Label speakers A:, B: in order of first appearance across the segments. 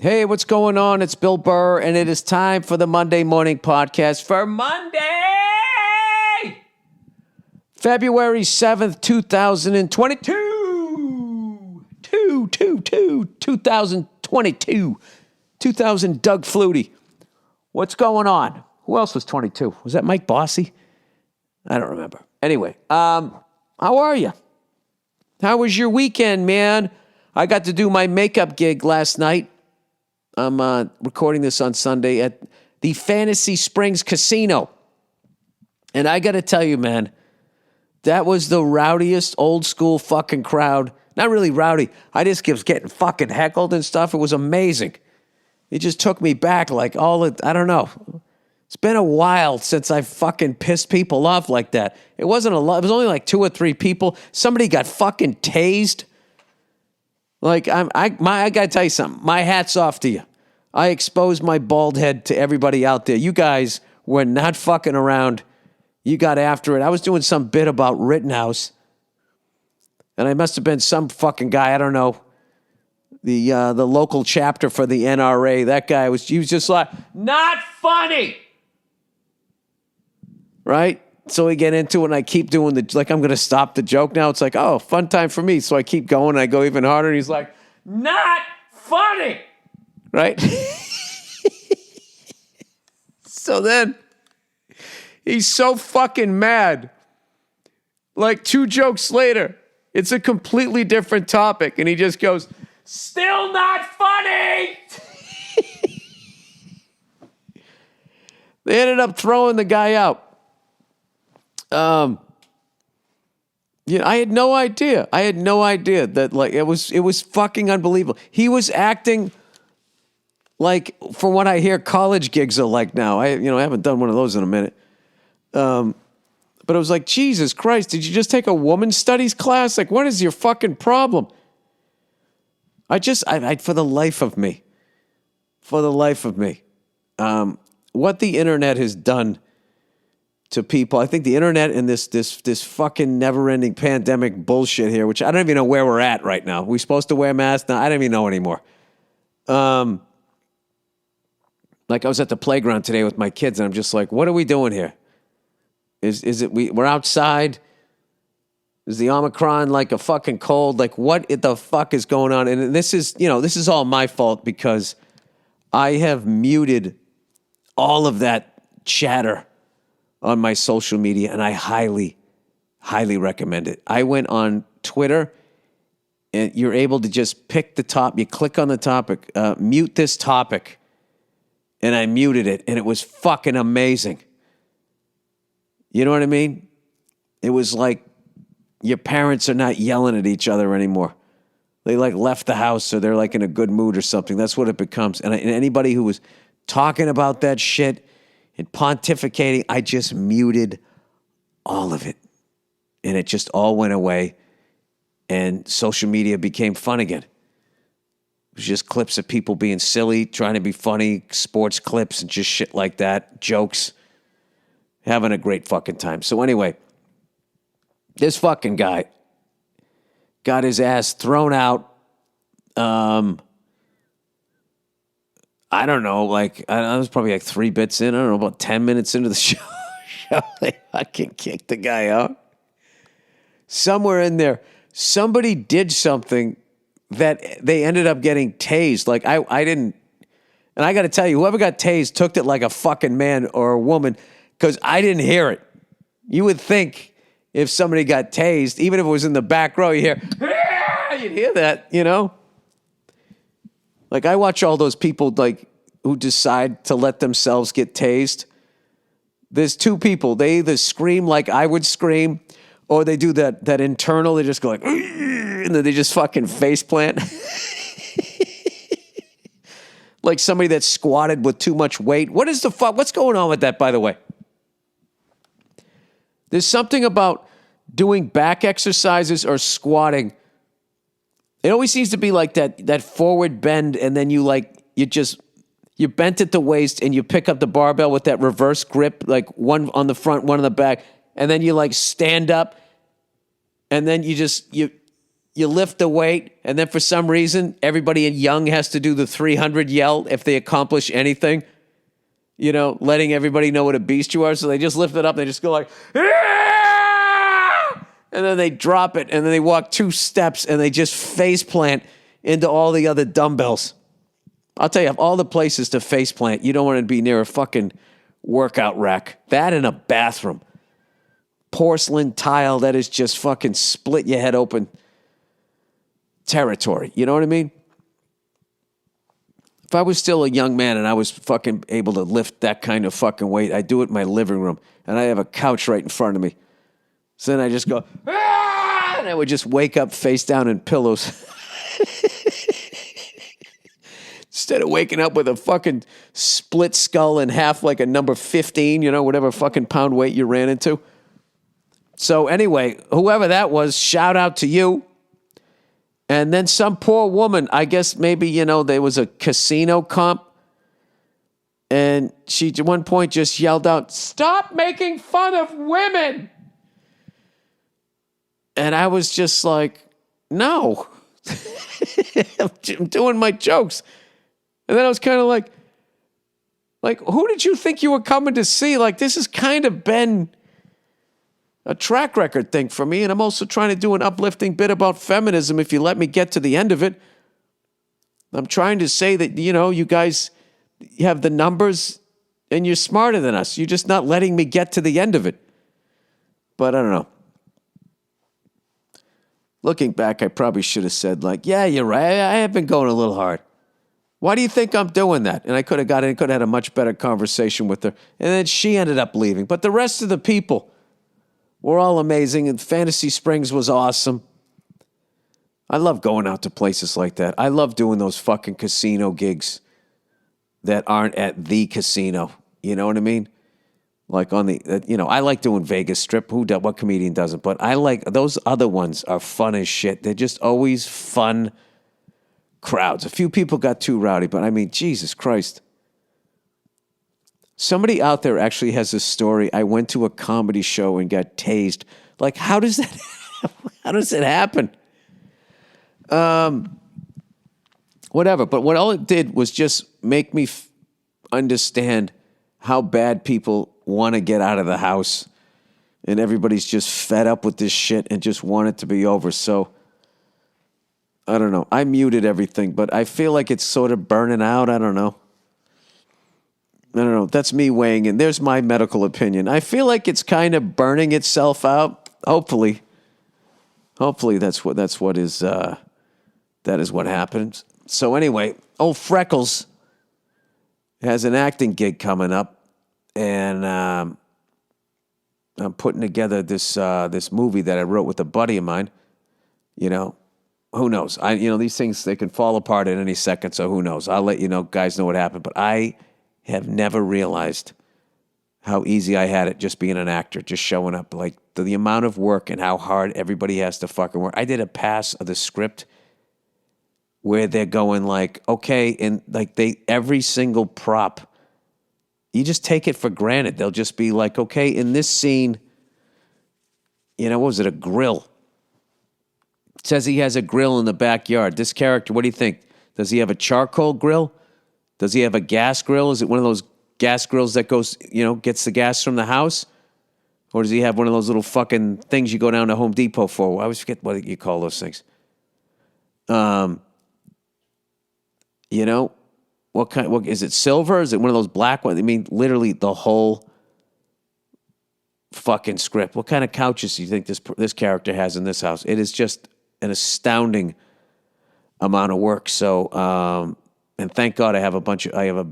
A: Hey, what's going on? It's Bill Burr, and it is time for the Monday Morning Podcast for Monday, February 7th, 2022. 2022. 2000 Doug Flutie. What's going on? Who else was 22? Was that Mike Bossy? I don't remember. Anyway, how are you? How was your weekend, man? I got to do my makeup gig last night. I'm recording this on Sunday at the Fantasy Springs Casino. And I got to tell you, man, that was the rowdiest old school fucking crowd. Not really rowdy. I just kept getting fucking heckled and stuff. It was amazing. It just took me back I don't know. It's been a while since I fucking pissed people off like that. It wasn't a lot. It was only like 2 or 3 people. Somebody got fucking tased. Like, I got to tell you something. My hat's off to you. I exposed my bald head to everybody out there. You guys were not fucking around. You got after it. I was doing some bit about Rittenhouse. And I must have been some fucking guy, I don't know, the local chapter for the NRA. That guy he was just like, not funny. Right? So we get into it, and I keep doing I'm going to stop the joke now. It's like, oh, fun time for me. So I keep going, and I go even harder, and he's like, not funny. Right? So then, he's so fucking mad. Like 2 jokes later, it's a completely different topic, and he just goes, still not funny. They ended up throwing the guy out. I had no idea. That it was fucking unbelievable. He was acting like, from what I hear, college gigs are like now. I haven't done one of those in a minute. But it was like, Jesus Christ, did you just take a women's studies class? Like, what is your fucking problem? I for the life of me, what the internet has done to people. I think the internet and this fucking never-ending pandemic bullshit here, which I don't even know where we're at right now. We supposed to wear masks? No, I don't even know anymore. Like I was at the playground today with my kids, and I'm just like, what are we doing here? Is it we're outside? Is the Omicron like a fucking cold? Like, what the fuck is going on? And this is all my fault because I have muted all of that chatter on my social media, and I highly, highly recommend it. I went on Twitter, and you're able to just pick the top. You click on the topic, mute this topic, and I muted it, and it was fucking amazing. You know what I mean? It was like your parents are not yelling at each other anymore. They left the house, or they're in a good mood or something. That's what it becomes. And anybody who was talking about that shit and pontificating, I just muted all of it. And it just all went away. And social media became fun again. It was just clips of people being silly, trying to be funny, sports clips and just shit like that, jokes. Having a great fucking time. So anyway, this fucking guy got his ass thrown out. I don't know, I was probably 3 bits in. I don't know, about 10 minutes into the show. They fucking kicked the guy out. Somewhere in there, somebody did something that they ended up getting tased. I didn't, and I got to tell you, whoever got tased took it like a fucking man or a woman, because I didn't hear it. You would think if somebody got tased, even if it was in the back row, you'd hear that, I watch all those people who decide to let themselves get tased. There's 2 people. They either scream like I would scream, or they do that internal. They just go and then they just fucking face plant. Like somebody that's squatted with too much weight. What is the fuck? What's going on with that, by the way? There's something about doing back exercises or squatting. It always seems to be like that forward bend, and then you bent at the waist and you pick up the barbell with that reverse grip, like one on the front, one on the back, and then you stand up, and then you you lift the weight, and then for some reason, everybody in young has to do the 300 yell if they accomplish anything. You know, letting everybody know what a beast you are. So they just lift it up. They just go like, "Ah!" And then they drop it. And then they walk 2 steps and they just face plant into all the other dumbbells. I'll tell you, of all the places to face plant, you don't want to be near a fucking workout rack. That in a bathroom. Porcelain tile that is just fucking split your head open territory. You know what I mean? If I was still a young man and I was fucking able to lift that kind of fucking weight, I'd do it in my living room. And I have a couch right in front of me. So then I just go, "Ah!" And I would just wake up face down in pillows. Instead of waking up with a fucking split skull and half like a number 15, you know, whatever fucking pound weight you ran into. So anyway, whoever that was, shout out to you. And then some poor woman, I guess maybe, you know, there was a casino comp. And she at one point just yelled out, "Stop making fun of women." And I was just like, no. I'm doing my jokes. And then I was kind of like, who did you think you were coming to see? Like, this has kind of been a track record thing for me, and I'm also trying to do an uplifting bit about feminism if you let me get to the end of it. I'm trying to say that, you know, you guys have the numbers and you're smarter than us. You're just not letting me get to the end of it. But I don't know. Looking back, I probably should have said, like, yeah, you're right. I have been going a little hard. Why do you think I'm doing that? And I could have had a much better conversation with her. And then she ended up leaving. But the rest of the people were all amazing, and Fantasy Springs was awesome. I love going out to places like that. I love doing those fucking casino gigs that aren't at the casino. You know what I mean? Like on the, you know, I like doing Vegas Strip. What comedian doesn't? But I like, those other ones are fun as shit. They're just always fun crowds. A few people got too rowdy, but I mean, Jesus Christ. Somebody out there actually has a story. I went to a comedy show and got tased. Like, how does that happen? Whatever. But what all it did was just make me understand how bad people want to get out of the house. And everybody's just fed up with this shit and just want it to be over. So, I don't know. I muted everything, but I feel like it's sort of burning out. I don't know. That's me weighing in. There's my medical opinion. I feel like it's kind of burning itself out. Hopefully that is what happens. So anyway, old Freckles has an acting gig coming up, and I'm putting together this movie that I wrote with a buddy of mine. You know, who knows? These things, they can fall apart at any second. So who knows? I'll let you know, guys, know what happened. But I have never realized how easy I had it just being an actor, just showing up. Like the amount of work and how hard everybody has to fucking work. I did a pass of the script where they're going like, okay, and like every single prop, you just take it for granted. They'll just be like, okay, in this scene, what was it, a grill? It says he has a grill in the backyard. This character, what do you think? Does he have a charcoal grill? Does he have a gas grill? Is it one of those gas grills that goes, gets the gas from the house? Or does he have one of those little fucking things you go down to Home Depot for? I always forget what you call those things. What kind? Is it silver? Is it one of those black ones? I mean, literally the whole fucking script. What kind of couches do you think this character has in this house? It is just an astounding amount of work. So, and thank God I have a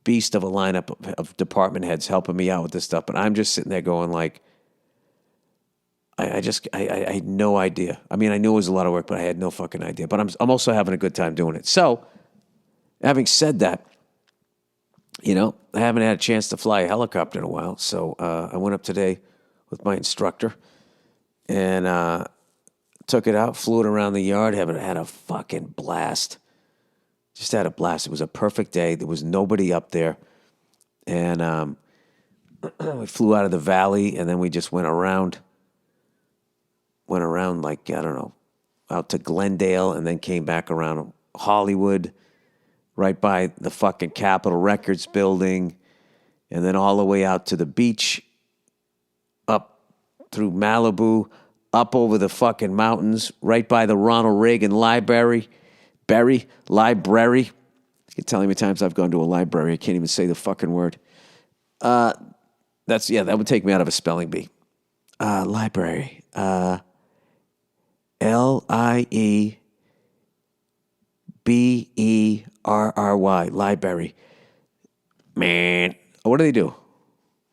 A: beast of a lineup of department heads helping me out with this stuff. But I'm just sitting there going like, I had no idea. I mean, I knew it was a lot of work, but I had no fucking idea. But I'm also having a good time doing it. So, having said that, I haven't had a chance to fly a helicopter in a while. So I went up today with my instructor and took it out, flew it around the yard, had a fucking blast. Just had a blast. It was a perfect day. There was nobody up there. And we flew out of the valley, and then we just went around like, I don't know, out to Glendale, and then came back around Hollywood, right by the fucking Capitol Records building, and then all the way out to the beach, up through Malibu, up over the fucking mountains, right by the Ronald Reagan Library. Library. You can tell how many times I've gone to a library. I can't even say the fucking word. That would take me out of a spelling bee. Library. Lieberry. Library. Man. What do they do?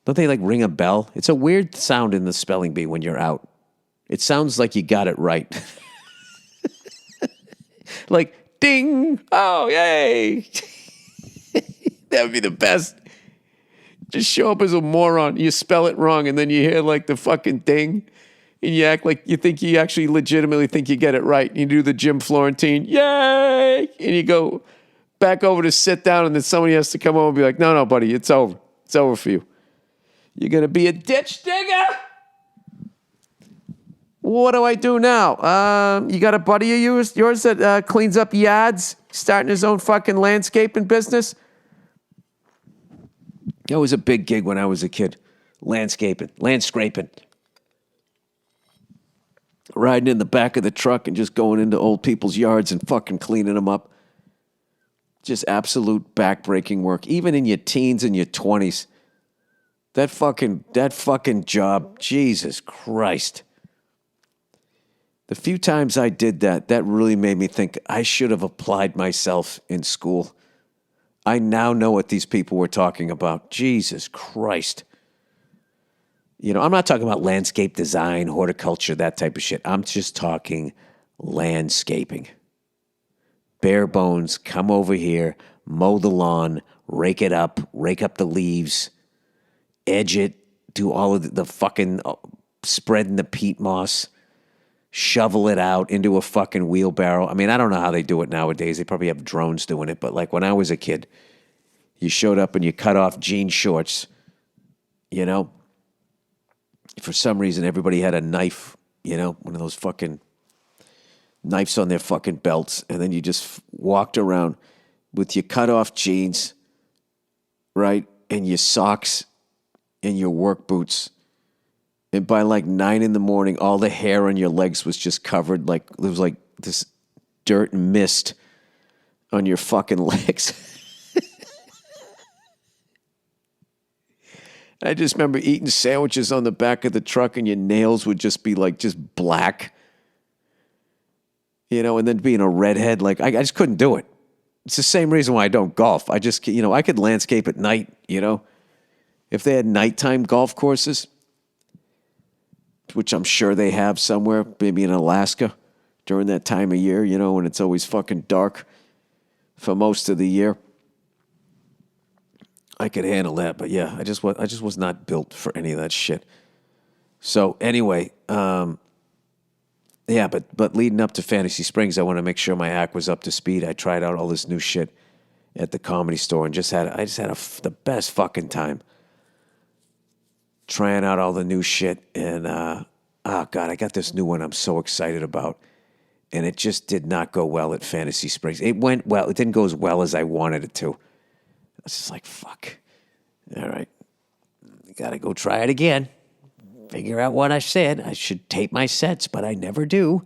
A: Don't they like ring a bell? It's a weird sound in the spelling bee when you're out. It sounds like you got it right. Like, ding. Oh, yay. That would be the best. Just show up as a moron. You spell it wrong, and then you hear like the fucking ding, and you act like you actually legitimately think you get it right. You do the Jim Florentine, yay, and you go back over to sit down, and then somebody has to come over and be like, no, buddy, it's over. It's over for you. You're going to be a ditch digger? What do I do now? You got a buddy of yours that cleans up yards, starting his own fucking landscaping business? That was a big gig when I was a kid. Landscaping. Riding in the back of the truck and just going into old people's yards and fucking cleaning them up. Just absolute back-breaking work. Even in your teens and your 20s. That fucking job, Jesus Christ. The few times I did that really made me think I should have applied myself in school. I now know what these people were talking about. Jesus Christ. You know, I'm not talking about landscape design, horticulture, that type of shit. I'm just talking landscaping. Bare bones, come over here, mow the lawn, rake up the leaves, edge it, do all of the fucking spreading the peat moss, shovel it out into a fucking wheelbarrow. I mean, I don't know how they do it nowadays. They probably have drones doing it. But like when I was a kid, you showed up and you cut off jean shorts, you know. For some reason, everybody had a knife, you know, one of those fucking knives on their fucking belts. And then you just walked around with your cut off jeans, right, and your socks and your work boots. And by like 9 a.m, all the hair on your legs was just covered. Like there was like this dirt and mist on your fucking legs. I just remember eating sandwiches on the back of the truck and your nails would just be like just black. You know, and then being a redhead, like I just couldn't do it. It's the same reason why I don't golf. I just, you know, I could landscape at night, you know. If they had nighttime golf courses, which I'm sure they have somewhere, maybe in Alaska during that time of year, you know, when it's always fucking dark for most of the year. I could handle that, but yeah, I just was not built for any of that shit. So anyway, but leading up to Fantasy Springs, I want to make sure my act was up to speed. I tried out all this new shit at the Comedy Store and I just had the best fucking time trying out all the new shit. And I got this new one I'm so excited about, and it just did not go well at Fantasy Springs. It went well. It didn't go as well as I wanted it to. I was just like, fuck. All right. Got to go try it again. Figure out what I said. I should tape my sets, but I never do.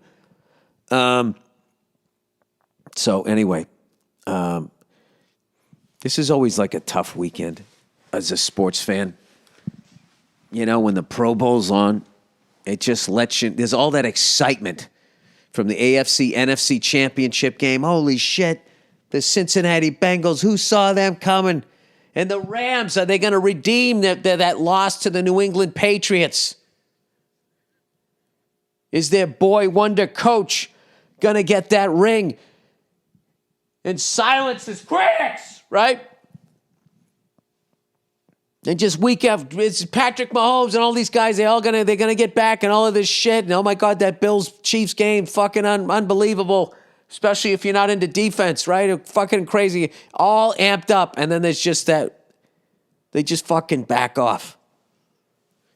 A: So anyway, this is always like a tough weekend as a sports fan. You know, when the Pro Bowl's on, it just lets you, there's all that excitement from the AFC, NFC championship game. Holy shit. The Cincinnati Bengals, who saw them coming? And the Rams, are they going to redeem that loss to the New England Patriots? Is their boy wonder coach going to get that ring and silence his critics, right? And just week after, it's Patrick Mahomes and all these guys, they're going to get back and all of this shit. And oh my God, that Bills-Chiefs game, fucking unbelievable. Especially if you're not into defense, right? Fucking crazy. All amped up. And then there's just that. They just fucking back off.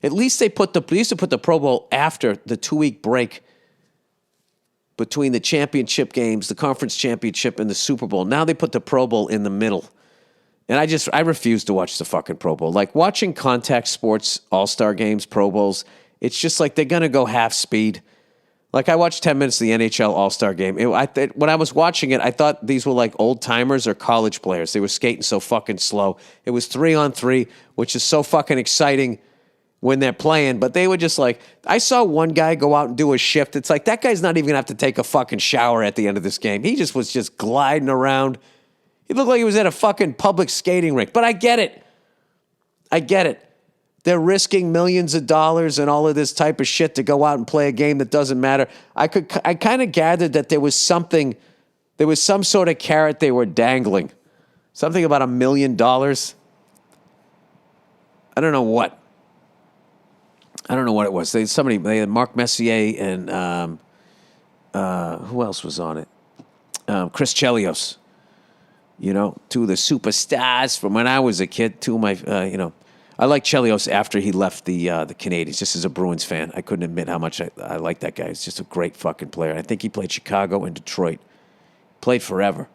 A: At least they used to put the Pro Bowl after the 2-week break between the championship games, the conference championship, and the Super Bowl. Now they put the Pro Bowl in the middle. And I refuse to watch the fucking Pro Bowl. Like watching contact sports, all-star games, Pro Bowls, it's just like they're going to go half speed. Like I watched 10 minutes of the NHL All-Star game. When I was watching it, I thought these were like old-timers or college players. They were skating so fucking slow. It was 3-on-3, which is so fucking exciting when they're playing. But they were just like, I saw one guy go out and do a shift. It's like that guy's not even going to have to take a fucking shower at the end of this game. He just was just gliding around. He looked like he was at a fucking public skating rink. But I get it. I get it. They're risking millions of dollars and all of this type of shit to go out and play a game that doesn't matter. I kind of gathered that there was some sort of carrot they were dangling. Something about $1 million. I don't know what. I don't know what it was. They had Mark Messier and who else was on it? Chris Chelios. You know, two of the superstars from when I was a kid. Two of my, I like Chelios after he left the Canadiens, just as a Bruins fan. I couldn't admit how much I like that guy. He's just a great fucking player. I think he played Chicago and Detroit. Played forever.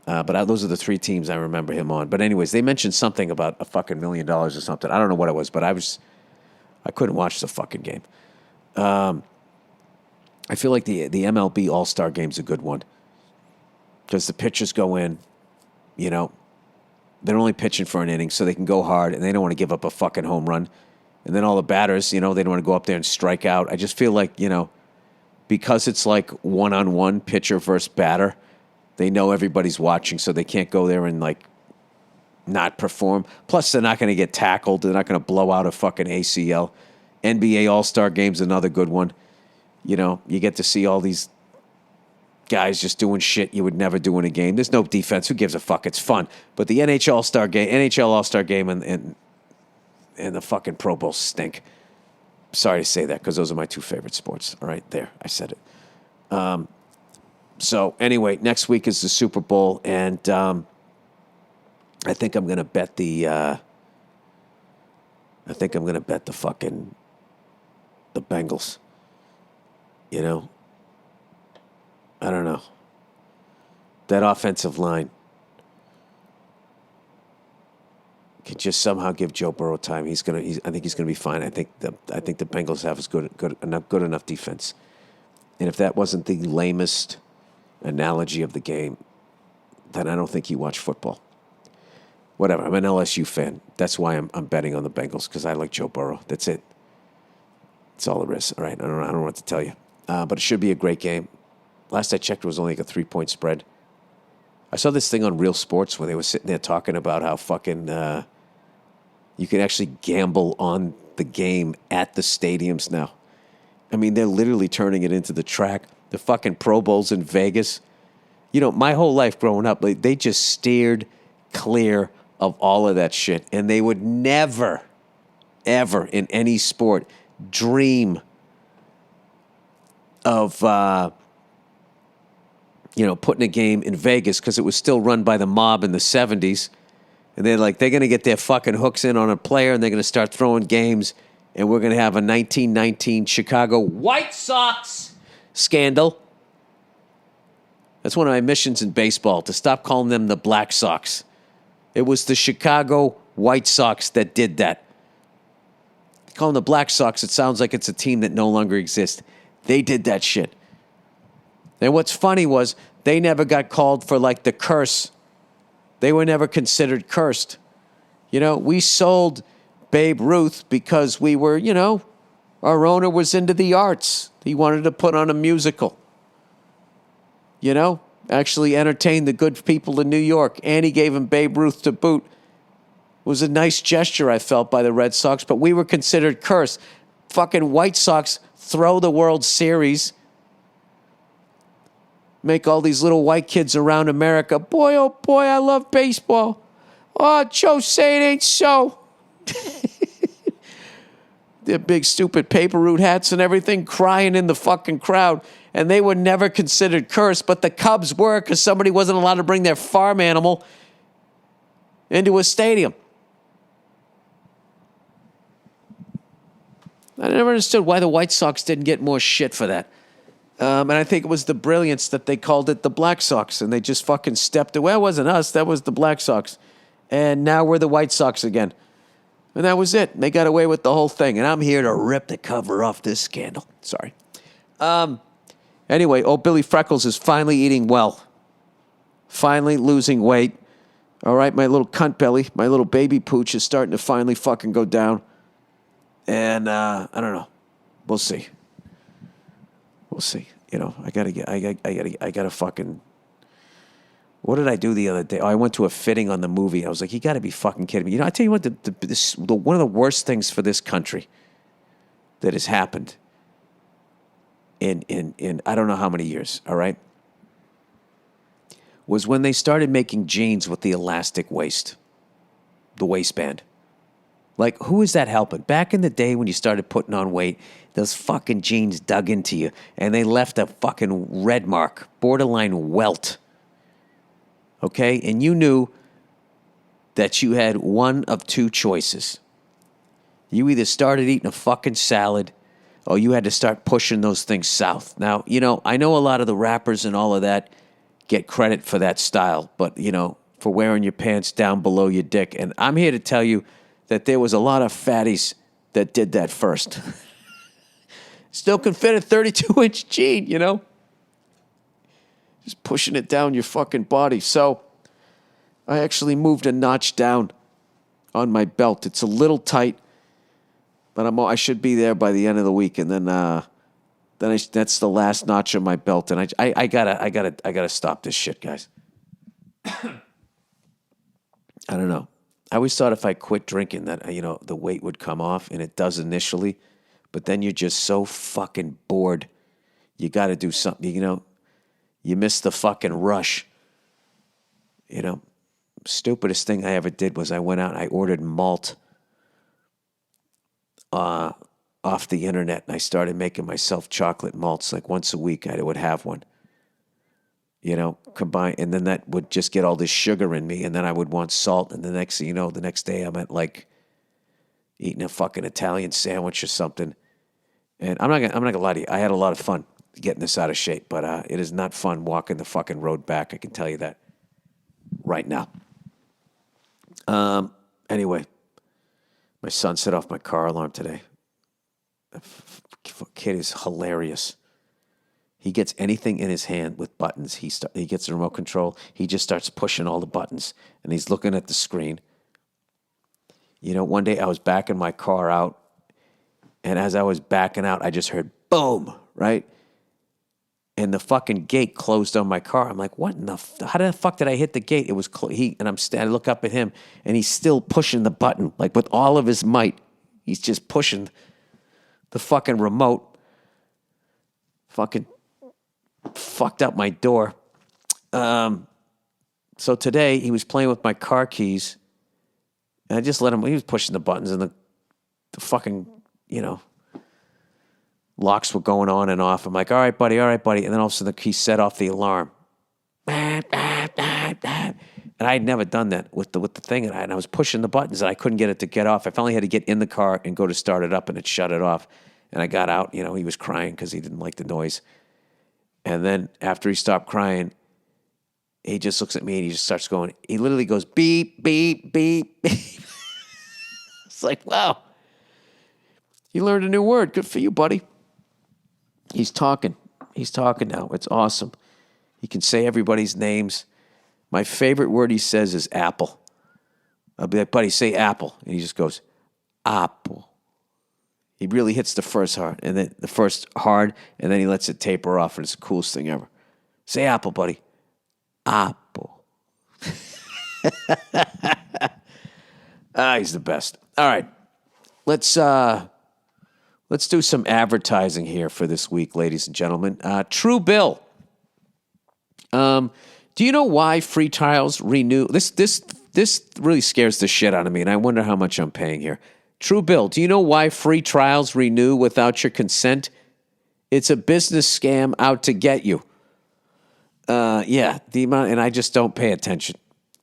A: But those are the three teams I remember him on. But anyways, they mentioned something about a fucking $1 million or something. I don't know what it was, but I couldn't watch the fucking game. I feel like the MLB All-Star Game's a good one. Because the pitchers go in, you know, they're only pitching for an inning, so they can go hard, and they don't want to give up a fucking home run. And then all the batters, you know, they don't want to go up there and strike out. I just feel like, you know, because it's like one-on-one pitcher versus batter, they know everybody's watching, so they can't go there and, like, not perform. Plus, they're not going to get tackled. They're not going to blow out a fucking ACL. NBA All-Star Game's another good one. You know, you get to see all these guys just doing shit you would never do in a game. There's no defense. Who gives a fuck? It's fun. But the NHL All-Star Game, and the fucking Pro Bowl stink. Sorry to say that because those are my two favorite sports. All right, there, I said it. So anyway, next week is the Super Bowl, and I think I'm gonna bet the Bengals. You know. I don't know. That offensive line could just somehow give Joe Burrow time. I think he's gonna be fine. I think the Bengals have as good enough defense. And if that wasn't the lamest analogy of the game, then I don't think you watch football. Whatever. I'm an LSU fan. That's why I'm betting on the Bengals, because I like Joe Burrow. That's it. That's all there is. All right. I don't know what to tell you. But it should be a great game. Last I checked, it was only like a 3-point spread. I saw this thing on Real Sports where they were sitting there talking about how fucking you can actually gamble on the game at the stadiums now. I mean, they're literally turning it into the track. The fucking Pro Bowls in Vegas. You know, my whole life growing up, like, they just steered clear of all of that shit. And they would never, ever in any sport dream of putting a game in Vegas, because it was still run by the mob in the 70s. And they're going to get their fucking hooks in on a player, and they're going to start throwing games, and we're going to have a 1919 Chicago White Sox scandal. That's one of my missions in baseball, to stop calling them the Black Sox. It was the Chicago White Sox that did that. Call them the Black Sox, it sounds like it's a team that no longer exists. They did that shit. And what's funny was they never got called for, like, the curse. They were never considered cursed. You know, we sold Babe Ruth because we were, our owner was into the arts. He wanted to put on a musical. Actually entertain the good people in New York. And he gave him Babe Ruth to boot. It was a nice gesture, I felt, by the Red Sox, but we were considered cursed. Fucking White Sox throw the World Series. Make all these little white kids around America. Boy, oh boy, I love baseball. Oh, Joe, say it ain't so. Their big stupid paper route hats and everything, crying in the fucking crowd. And they were never considered cursed, but the Cubs were, because somebody wasn't allowed to bring their farm animal into a stadium. I never understood why the White Sox didn't get more shit for that. And I think it was the brilliance that they called it the Black Sox, and they just fucking stepped away. Well, it wasn't us. That was the Black Sox. And now we're the White Sox again. And that was it. They got away with the whole thing. And I'm here to rip the cover off this scandal. Sorry. Anyway, old Billy Freckles is finally eating well. Finally losing weight. All right, my little cunt belly, my little baby pooch is starting to finally fucking go down. And I don't know. We'll see. We'll see. You know, I gotta fucking. What did I do the other day? Oh, I went to a fitting on the movie. I was like, you got to be fucking kidding me. You know, I tell you what, one of the worst things for this country that has happened in I don't know how many years, all right, was when they started making jeans with the elastic waist, the waistband. Like, who is that helping? Back in the day when you started putting on weight, those fucking jeans dug into you, and they left a fucking red mark, borderline welt. Okay? And you knew that you had one of two choices. You either started eating a fucking salad or you had to start pushing those things south. Now, you know, I know a lot of the rappers and all of that get credit for that style, but, you know, for wearing your pants down below your dick. And I'm here to tell you that there was a lot of fatties that did that first. Still can fit a 32-inch jean, you know? Just pushing it down your fucking body. So I actually moved a notch down on my belt. It's a little tight, but I should be there by the end of the week. And then that's the last notch of my belt. And I gotta stop this shit, guys. I don't know. I always thought if I quit drinking that, you know, the weight would come off, and it does initially, but then you're just so fucking bored. You got to do something, you know. You miss the fucking rush. You know, stupidest thing I ever did was I went out and I ordered malt off the internet, and I started making myself chocolate malts like once a week. I would have one. You know, combine, and then that would just get all this sugar in me, and then I would want salt, and the next thing you know, the next day I'm at like eating a fucking Italian sandwich or something. And I'm not gonna lie to you, I had a lot of fun getting this out of shape, but it is not fun walking the fucking road back. I can tell you that right now. Anyway, my son set off my car alarm today. The kid is hilarious. He gets anything in his hand with buttons. He gets the remote control. He just starts pushing all the buttons, and he's looking at the screen. You know, one day I was backing my car out, and as I was backing out, I just heard boom, right? And the fucking gate closed on my car. I'm like, what in the how the fuck did I hit the gate? It was I look up at him, and he's still pushing the button, like with all of his might. He's just pushing the fucking remote. Fucking fucked up my door. So today he was playing with my car keys, and I just let him. He was pushing the buttons, and the fucking, you know, locks were going on and off. I'm like, all right, buddy. And then all of a sudden he set off the alarm. And I had never done that with the thing, and I was pushing the buttons, and I couldn't get it to get off. I finally had to get in the car and go to start it up, and it shut it off. And I got out. You know, he was crying because he didn't like the noise. And then after he stopped crying, he just looks at me and he just starts going, he literally goes, beep, beep, beep, beep. It's like, wow. You learned a new word. Good for you, buddy. He's talking. He's talking now. It's awesome. He can say everybody's names. My favorite word he says is apple. I'll be like, buddy, say apple. And he just goes, apple. He really hits the first hard, and then the first hard, and then he lets it taper off, and it's the coolest thing ever. Say apple, buddy. Apple. He's the best. All right. Let's do some advertising here for this week, ladies and gentlemen. True Bill. Do you know why free trials renew? This really scares the shit out of me, and I wonder how much I'm paying here. True Bill, do you know why free trials renew without your consent? It's a business scam out to get you. The amount, and I just don't pay attention.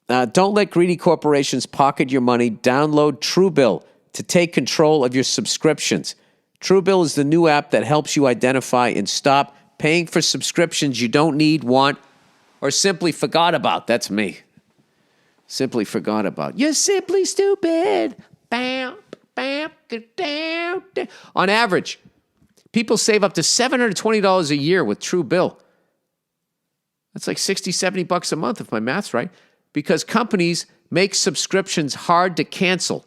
A: Don't let greedy corporations pocket your money. Download Truebill to take control of your subscriptions. Truebill is the new app that helps you identify and stop paying for subscriptions you don't need, want, or simply forgot about. That's me. Simply forgot about. You're simply stupid. Bam, bam, down. On average, people save up to $720 a year with Truebill. That's like $60, $70 a month if my math's right. Because companies make subscriptions hard to cancel.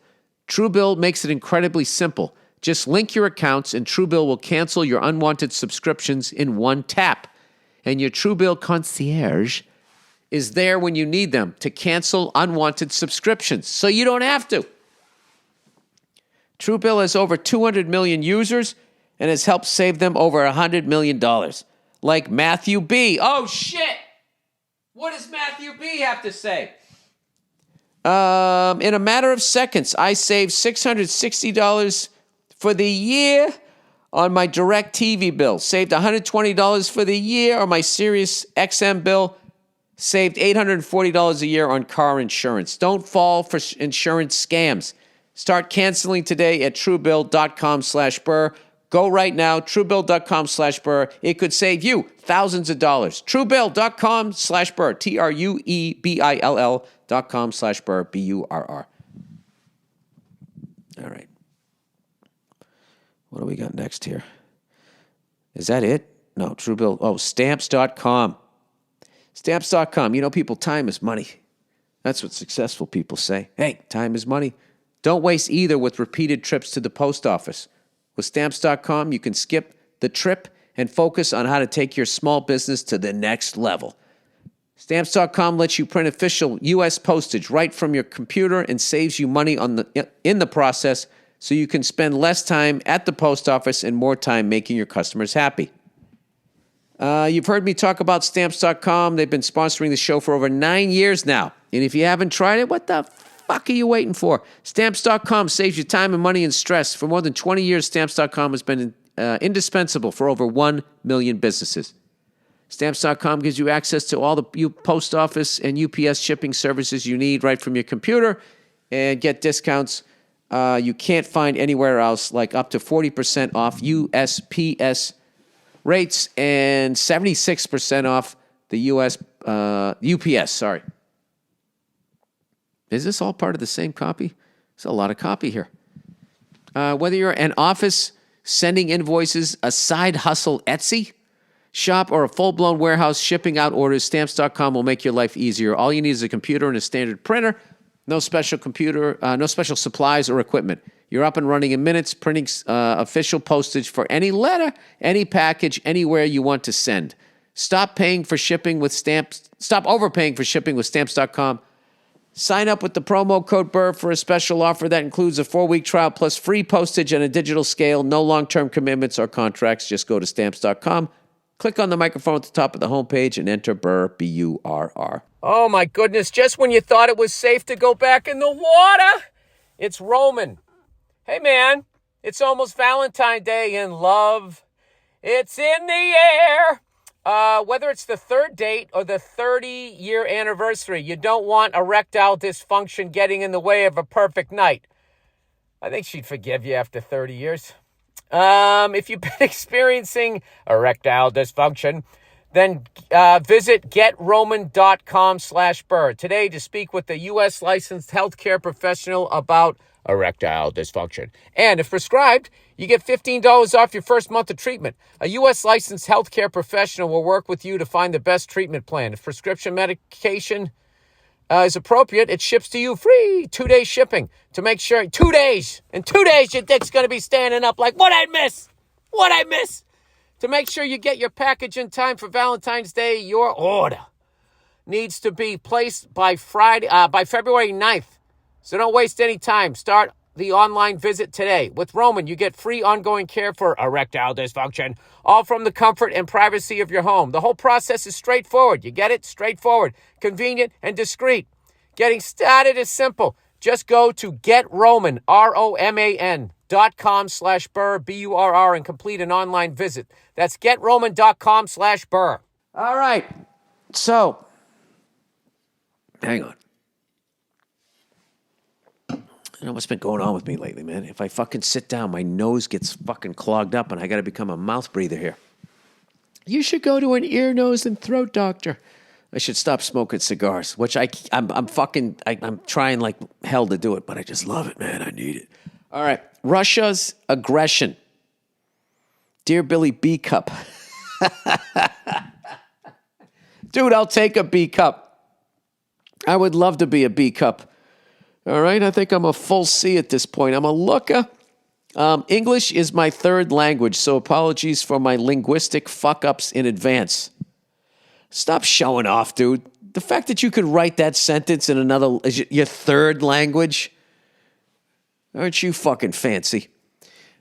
A: Truebill makes it incredibly simple. Just link your accounts and Truebill will cancel your unwanted subscriptions in one tap. And your Truebill concierge is there when you need them to cancel unwanted subscriptions, so you don't have to. Truebill has over 200 million users and has helped save them over $100 million. Like Matthew B. Oh, shit! What does Matthew B. have to say? In a matter of seconds, I saved $660 for the year on my DirecTV bill. Saved $120 for the year on my Sirius XM bill. Saved $840 a year on car insurance. Don't fall for insurance scams. Start canceling today at Truebill.com/Burr. Go right now, Truebill.com/Burr. It could save you thousands of dollars. Truebill.com/Burr. Truebill.com/Burr. Burr. All right. What do we got next here? Is that it? No, Truebill. Oh, Stamps.com. Stamps.com. You know, people, time is money. That's what successful people say. Hey, time is money. Don't waste either with repeated trips to the post office. With Stamps.com, you can skip the trip and focus on how to take your small business to the next level. Stamps.com lets you print official U.S. postage right from your computer and saves you money in the process, so you can spend less time at the post office and more time making your customers happy. You've heard me talk about Stamps.com. They've been sponsoring the show for over 9 years now. And if you haven't tried it, what the fuck are you waiting for? Stamps.com saves you time and money and stress. For more than 20 years, Stamps.com has been indispensable for over 1 million businesses. Stamps.com gives you access to all the post office and UPS shipping services you need right from your computer and get discounts you can't find anywhere else, like up to 40% off USPS rates and 76% off the UPS, sorry. Is this all part of the same copy? There's a lot of copy here. Whether you're an office sending invoices, a side hustle Etsy shop, or a full-blown warehouse shipping out orders, Stamps.com will make your life easier. All you need is a computer and a standard printer. No special supplies or equipment. You're up and running in minutes, printing official postage for any letter, any package, anywhere you want to send. Stop overpaying for shipping with Stamps.com. Sign up with the promo code Burr for a special offer that includes a 4-week trial plus free postage and a digital scale. No long-term commitments or contracts. Just go to Stamps.com. Click on the microphone at the top of the homepage and enter Burr, B-U-R-R. Oh, my goodness. Just when you thought it was safe to go back in the water, it's Roman. Hey, man, it's almost Valentine's Day and love. It's in the air. Whether it's the third date or the 30-year anniversary, you don't want erectile dysfunction getting in the way of a perfect night. I think she'd forgive you after 30 years. If you've been experiencing erectile dysfunction, then visit GetRoman.com/Burr today to speak with a U.S. licensed healthcare professional about erectile dysfunction. And if prescribed, you get $15 off your first month of treatment. A U.S. licensed healthcare professional will work with you to find the best treatment plan. If prescription medication is appropriate, it ships to you free. 2-day shipping to make sure. 2 days. In 2 days, your dick's going to be standing up like, what'd I miss? To make sure you get your package in time for Valentine's Day, your order needs to be placed by February 9th. So don't waste any time. Start the online visit today. With Roman, you get free ongoing care for erectile dysfunction, all from the comfort and privacy of your home. The whole process is straightforward. You get it? Straightforward, convenient, and discreet. Getting started is simple. Just go to GetRoman, ROMAN.com/Burr, BURR, and complete an online visit. That's GetRoman.com/Burr. All right. So, hang on. I don't know what's been going on with me lately, man. If I fucking sit down, my nose gets fucking clogged up and I got to become a mouth breather here. You should go to an ear, nose, and throat doctor. I should stop smoking cigars, which I'm trying like hell to do it, but I just love it, man. I need it. All right. Russia's aggression. Dear Billy B Cup. Dude, I'll take a B Cup. I would love to be a B Cup. All right. I think I'm a full C at this point. I'm a looker. English is my third language, so apologies for my linguistic fuck-ups in advance. Stop showing off, dude. The fact that you could write that sentence in another, your third language, aren't you fucking fancy?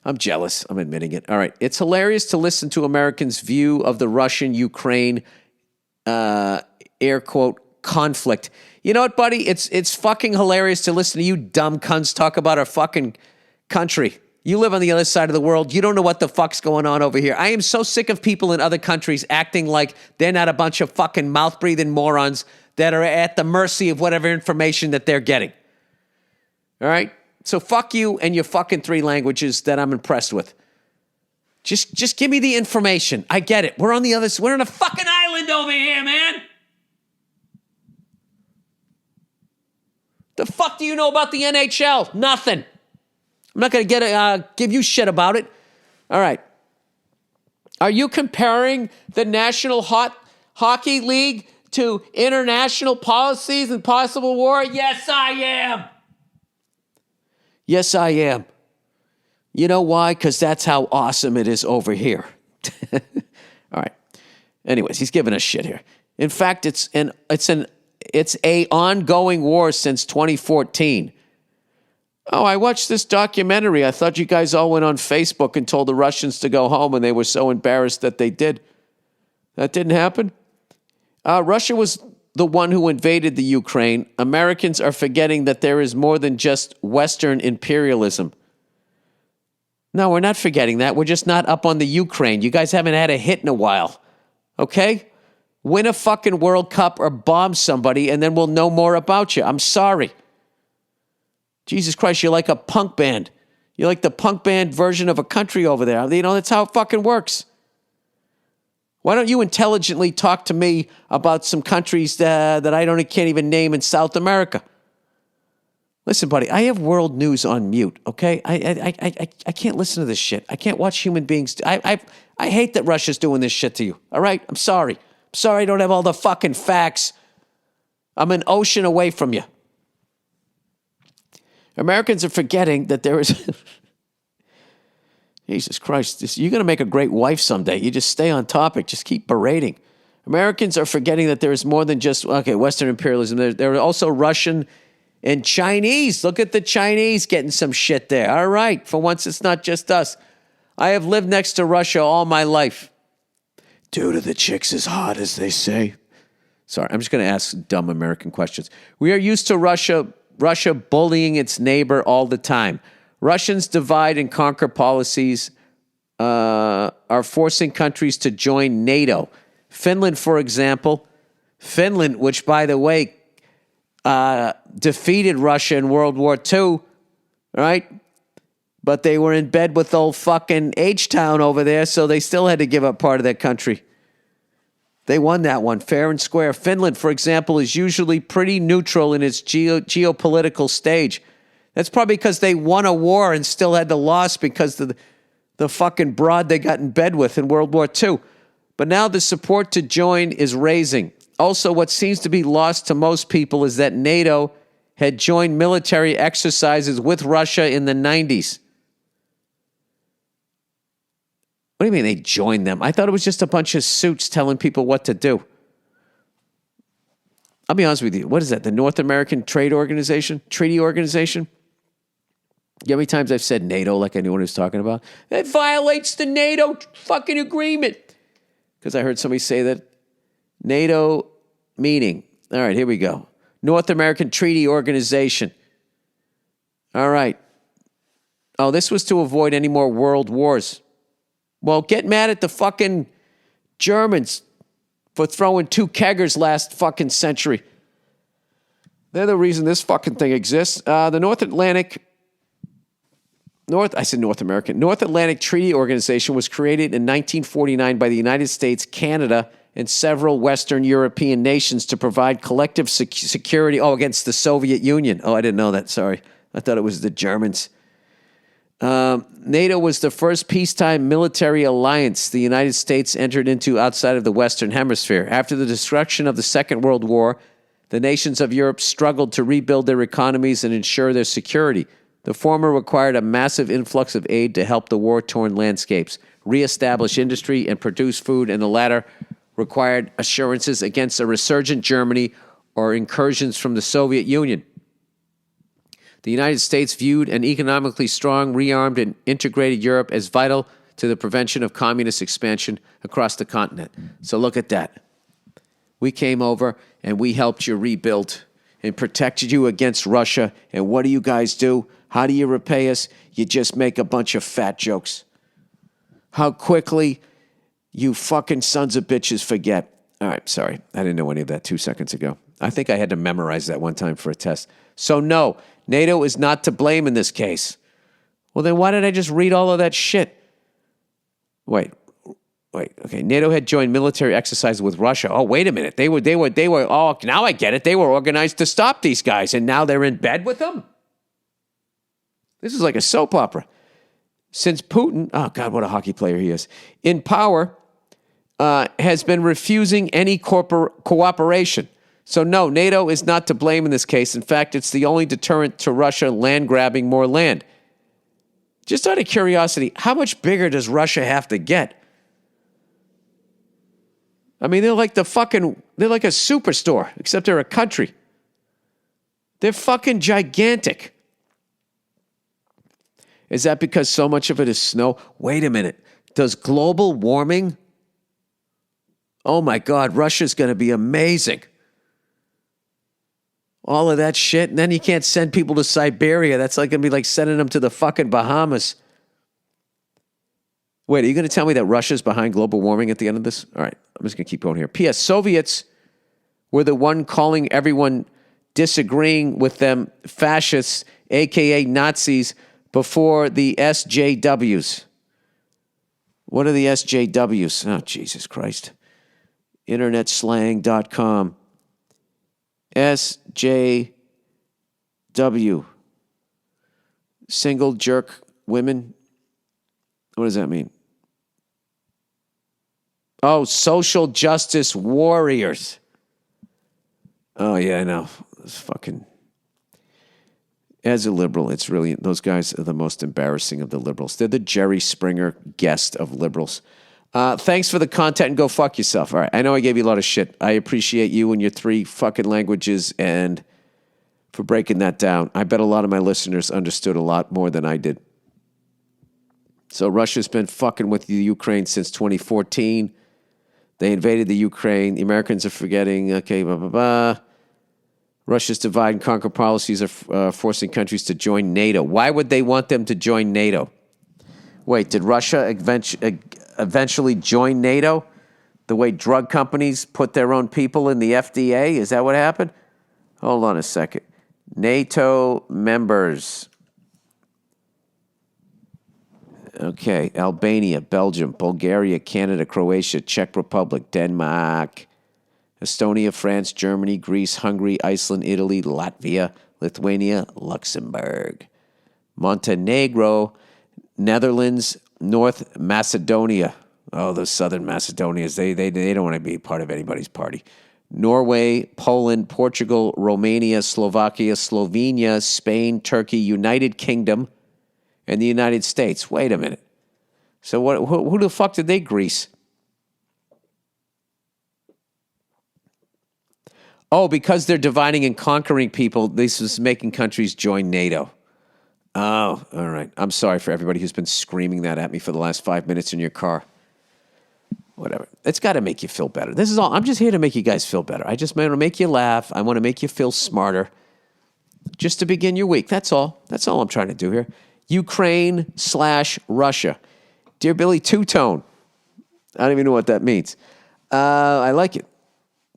A: I'm jealous. I'm admitting it. All right. It's hilarious to listen to Americans' view of the Russian-Ukraine, air quote, conflict. You know what, buddy? It's fucking hilarious to listen to you dumb cunts talk about our fucking country. You live on the other side of the world. You don't know what the fuck's going on over here. I am so sick of people in other countries acting like they're not a bunch of fucking mouth-breathing morons that are at the mercy of whatever information that they're getting. All right? So fuck you and your fucking three languages that I'm impressed with. Just give me the information. I get it. We're on a fucking island over here, man. The fuck do you know about the NHL? Nothing. I'm not going to give you shit about it. All right. Are you comparing the National Hockey League to international policies and possible war? Yes, I am. Yes, I am. You know why? Because that's how awesome it is over here. All right. Anyways, he's giving us shit here. In fact, it's a ongoing war since 2014. Oh, I watched this documentary. I thought you guys all went on Facebook and told the Russians to go home, and they were so embarrassed that they did. That didn't happen? Russia was the one who invaded the Ukraine. Americans are forgetting that there is more than just Western imperialism. No, we're not forgetting that. We're just not up on the Ukraine. You guys haven't had a hit in a while. Okay? Win a fucking World Cup or bomb somebody, and then we'll know more about you. I'm sorry. Jesus Christ, you're like a punk band. You're like the punk band version of a country over there. You know, that's how it fucking works. Why don't you intelligently talk to me about some countries that I can't even name in South America? Listen, buddy, I have world news on mute, okay? I can't listen to this shit. I can't watch human beings. I hate that Russia's doing this shit to you, all right? I'm sorry. I'm sorry I don't have all the fucking facts. I'm an ocean away from you. Americans are forgetting that there is... Jesus Christ, you're going to make a great wife someday. You just stay on topic. Just keep berating. Americans are forgetting that there is more than just, Western imperialism. There are also Russian and Chinese. Look at the Chinese getting some shit there. All right, for once it's not just us. I have lived next to Russia all my life. Dude, are the chicks as hot as they say? Sorry, I'm just going to ask dumb American questions. We are used to Russia bullying its neighbor all the time. Russians' divide and conquer policies are forcing countries to join NATO. Finland, for example, which, by the way, defeated Russia in World War II, right? But they were in bed with old fucking H-Town over there, so they still had to give up part of their country. They won that one, fair and square. Finland, for example, is usually pretty neutral in its geopolitical stage. That's probably because they won a war and still had the loss because of the fucking broad they got in bed with in World War II. But now the support to join is raising. Also, what seems to be lost to most people is that NATO had joined military exercises with Russia in the 90s. What do you mean they joined them? I thought it was just a bunch of suits telling people what to do. I'll be honest with you. What is that? The North American Treaty Organization? You know how many times I've said NATO like I knew what I was talking about? That violates the NATO fucking agreement. Because I heard somebody say that. NATO meaning. All right, here we go. North American Treaty Organization. All right. Oh, this was to avoid any more world wars. Well, get mad at the fucking Germans for throwing 2 keggers last fucking century. They're the reason this fucking thing exists. The North Atlantic North American. North Atlantic Treaty Organization was created in 1949 by the United States, Canada, and several Western European nations to provide collective security against the Soviet Union. Oh, I didn't know that. Sorry. I thought it was the Germans. NATO was the first peacetime military alliance the United States entered into outside of the Western Hemisphere. After the destruction of the Second World War, the nations of Europe struggled to rebuild their economies and ensure their security. The former required a massive influx of aid to help the war-torn landscapes, reestablish industry, and produce food, and the latter required assurances against a resurgent Germany or incursions from the Soviet Union. The United States viewed an economically strong, rearmed, and integrated Europe as vital to the prevention of communist expansion across the continent. So look at that. We came over and we helped you rebuild and protected you against Russia. And what do you guys do? How do you repay us? You just make a bunch of fat jokes. How quickly you fucking sons of bitches forget. All right, sorry. I didn't know any of that 2 seconds ago. I think I had to memorize that one time for a test. So no, NATO is not to blame in this case. Well, then why did I just read all of that shit? Wait. Okay, NATO had joined military exercises with Russia. Oh, wait a minute. They were, oh, now I get it. They were organized to stop these guys, and now they're in bed with them? This is like a soap opera. Since Putin, oh God, what a hockey player he is, in power, has been refusing any cooperation. So no, NATO is not to blame in this case. In fact, it's the only deterrent to Russia land grabbing more land. Just out of curiosity, how much bigger does Russia have to get? I mean, they're like a superstore, except they're a country. They're fucking gigantic. Is that because so much of it is snow? Wait a minute. Does global warming? Oh my God, Russia's going to be amazing. All of that shit, and then you can't send people to Siberia. That's like going to be like sending them to the fucking Bahamas. Wait, are you going to tell me that Russia's behind global warming at the end of this? All right, I'm just going to keep going here. P.S. Soviets were the one calling everyone disagreeing with them fascists, a.k.a. Nazis, before the SJWs. What are the SJWs? Oh, Jesus Christ. Internetslang.com. SJW. Single jerk women. What does that mean? Oh, social justice warriors. Oh, yeah, I know. It's fucking... As a liberal, it's really... Those guys are the most embarrassing of the liberals. They're the Jerry Springer guest of liberals. Thanks for the content and go fuck yourself. All right, I know I gave you a lot of shit. I appreciate you and your 3 fucking languages and for breaking that down. I bet a lot of my listeners understood a lot more than I did. So Russia's been fucking with the Ukraine since 2014. They invaded the Ukraine. The Americans are forgetting, okay, blah, blah, blah. Russia's divide and conquer policies are forcing countries to join NATO. Why would they want them to join NATO? Wait, did Russia eventually join NATO? The way drug companies put their own people in the FDA? Is that what happened? Hold on a second. NATO members. Okay, Albania, Belgium, Bulgaria, Canada, Croatia, Czech Republic, Denmark, Estonia, France, Germany, Greece, Hungary, Iceland, Italy, Latvia, Lithuania, Luxembourg, Montenegro, Netherlands, North Macedonia. Oh, those Southern Macedonians, they don't want to be part of anybody's party. Norway, Poland, Portugal, Romania, Slovakia, Slovenia, Spain, Turkey, United Kingdom, and the United States. Wait a minute. So who the fuck did they grease? Oh, because they're dividing and conquering people, this is making countries join NATO. Oh, all right. I'm sorry for everybody who's been screaming that at me for the last 5 minutes in your car. Whatever. It's got to make you feel better. This is all. I'm just here to make you guys feel better. I just want to make you laugh. I want to make you feel smarter. Just to begin your week. That's all. That's all I'm trying to do here. Ukraine/Russia. Dear Billy Two-Tone. I don't even know what that means. I like it.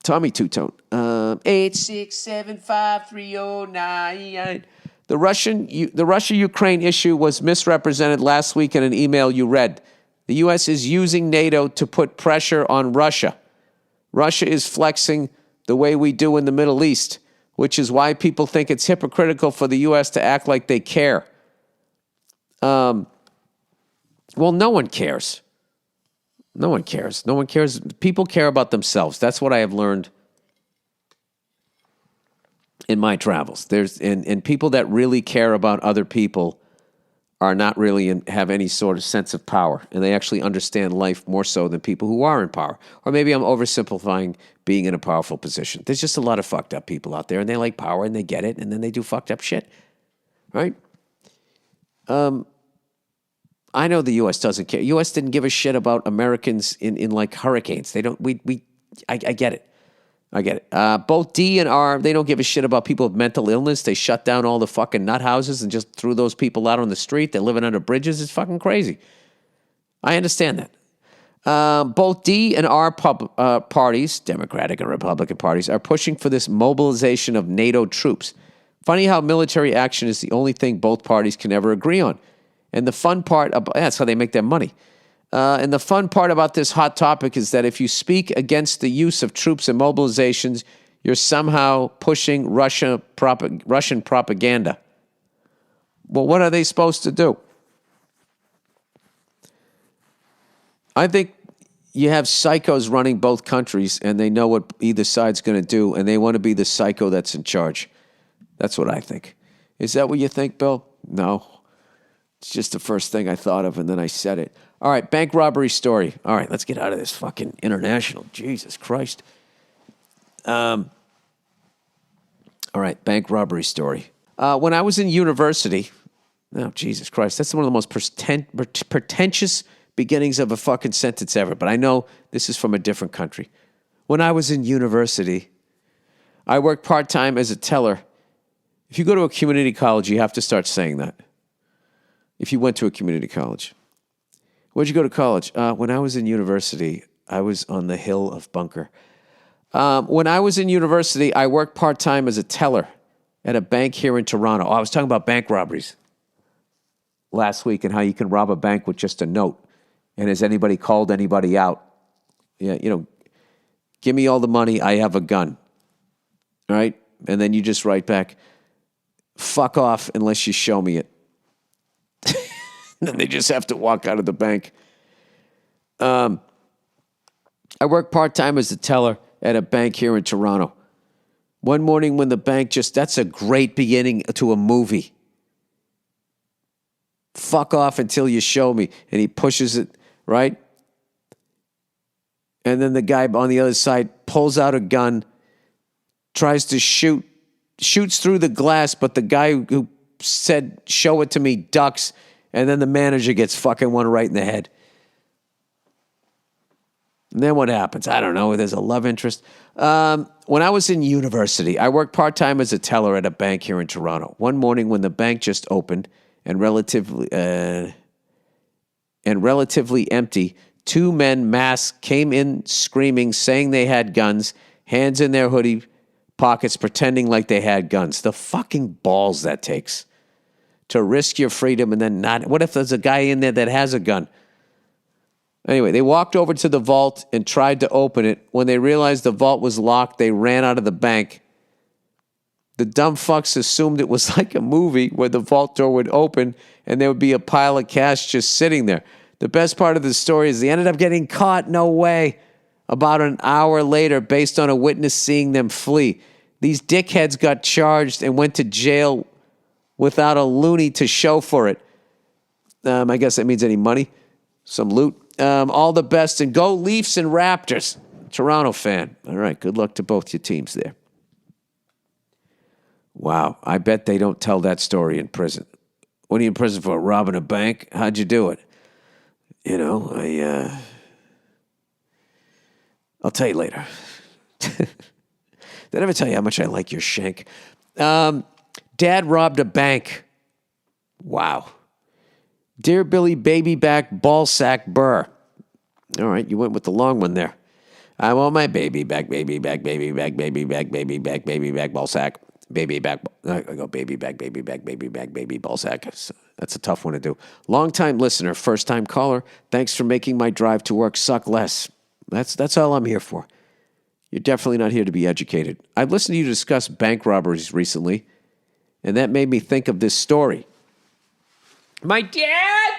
A: Tommy Two-Tone. 8675309. The Russia-Ukraine issue was misrepresented last week in an email you read. The U.S. is using NATO to put pressure on Russia. Russia is flexing the way we do in the Middle East, which is why people think it's hypocritical for the U.S. to act like they care. Well, no one cares. No one cares. No one cares. People care about themselves. That's what I have learned in my travels. And people that really care about other people are not really have any sort of sense of power, and they actually understand life more so than people who are in power. Or maybe I'm oversimplifying being in a powerful position. There's just a lot of fucked up people out there, and they like power, and they get it, and then they do fucked up shit, right? I know the U.S. doesn't care. U.S. didn't give a shit about Americans in like hurricanes. They don't. I get it. I get it. Both D and R, they don't give a shit about people with mental illness. They shut down all the fucking nut houses and just threw those people out on the street. They're living under bridges. It's fucking crazy. I understand that. Both D and R parties, Democratic and Republican parties, are pushing for this mobilization of NATO troops. Funny how military action is the only thing both parties can ever agree on. And the fun part, that's how they make their money. And the fun part about this hot topic is that if you speak against the use of troops and mobilizations, you're somehow pushing Russian propaganda. Well, what are they supposed to do? I think you have psychos running both countries, and they know what either side's going to do, and they want to be the psycho that's in charge. That's what I think. Is that what you think, Bill? No. It's just the first thing I thought of, and then I said it. All right, bank robbery story. All right, let's get out of this fucking international. Jesus Christ. All right, bank robbery story. When I was in university, oh, Jesus Christ, that's one of the most pretentious beginnings of a fucking sentence ever, but I know this is from a different country. When I was in university, I worked part-time as a teller. If you go to a community college, you have to start saying that. If you went to a community college. Where'd you go to college? When I was in university, I was on the hill of Bunker. When I was in university, I worked part-time as a teller at a bank here in Toronto. Oh, I was talking about bank robberies last week and how you can rob a bank with just a note. And has anybody called anybody out? Yeah, give me all the money, I have a gun. All right? And then you just write back, fuck off unless you show me it. Then they just have to walk out of the bank. I worked part-time as a teller at a bank here in Toronto. One morning when the bank that's a great beginning to a movie. Fuck off until you show me. And he pushes it, right? And then the guy on the other side pulls out a gun, tries to shoots through the glass, but the guy who said, show it to me, ducks. And then the manager gets fucking one right in the head. And then what happens? I don't know. There's a love interest. When I was in university, I worked part-time as a teller at a bank here in Toronto. One morning when the bank just opened and relatively empty, two men masked came in screaming, saying they had guns, hands in their hoodie pockets, pretending like they had guns. The fucking balls that takes. To risk your freedom and then not. What if there's a guy in there that has a gun? Anyway, they walked over to the vault and tried to open it. When they realized the vault was locked, they ran out of the bank. The dumb fucks assumed it was like a movie where the vault door would open and there would be a pile of cash just sitting there. The best part of the story is they ended up getting caught. No way. About an hour later, based on a witness seeing them flee. These dickheads got charged and went to jail without a loony to show for it. I guess that means any money. Some loot. All the best, and go Leafs and Raptors. Toronto fan. All right, good luck to both your teams there. Wow, I bet they don't tell that story in prison. What are you in prison for? Robbing a bank? How'd you do it? I'll tell you later. Did I ever tell you how much I like your shank? Dad robbed a bank. Wow. Dear Billy, baby back, ball sack, Burr. All right, you went with the long one there. I want my baby back, baby back, baby back, baby back, baby back, baby back, ball sack. Baby back. I go baby back, baby back, baby back, baby ball sack. That's a tough one to do. Long-time listener, first-time caller. Thanks for making my drive to work suck less. That's all I'm here for. You're definitely not here to be educated. I've listened to you discuss bank robberies recently, and that made me think of this story. My dad,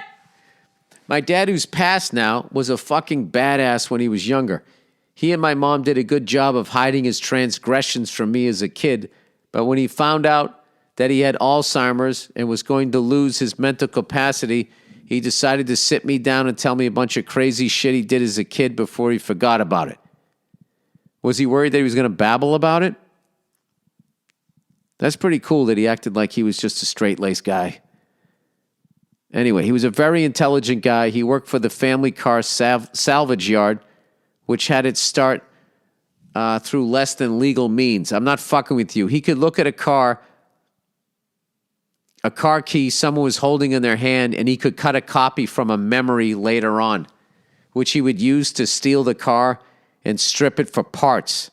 A: who's passed now, was a fucking badass when he was younger. He and my mom did a good job of hiding his transgressions from me as a kid, but when he found out that he had Alzheimer's and was going to lose his mental capacity, he decided to sit me down and tell me a bunch of crazy shit he did as a kid before he forgot about it. Was he worried that he was going to babble about it? That's pretty cool that he acted like he was just a straight-laced guy. Anyway, he was a very intelligent guy. He worked for the family car salvage yard, which had its start through less than legal means. I'm not fucking with you. He could look at a car key someone was holding in their hand, and he could cut a copy from a memory later on, which he would use to steal the car and strip it for parts.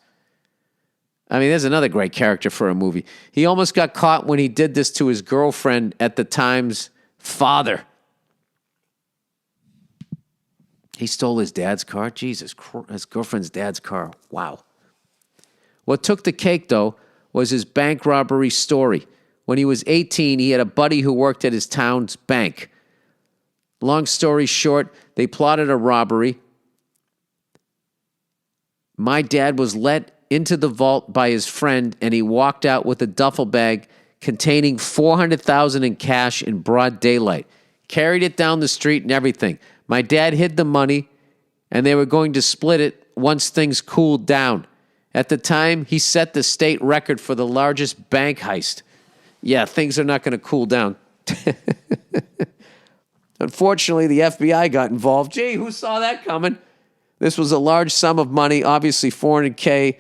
A: I mean, there's another great character for a movie. He almost got caught when he did this to his girlfriend at the time's father. He stole his dad's car? Jesus Christ, his girlfriend's dad's car. Wow. What took the cake, though, was his bank robbery story. When he was 18, he had a buddy who worked at his town's bank. Long story short, they plotted a robbery. My dad was let into the vault by his friend, and he walked out with a duffel bag containing $400,000 in cash in broad daylight. Carried it down the street and everything. My dad hid the money, and they were going to split it once things cooled down. At the time, he set the state record for the largest bank heist. Yeah, things are not going to cool down. Unfortunately, the FBI got involved. Gee, who saw that coming? This was a large sum of money, obviously $400K,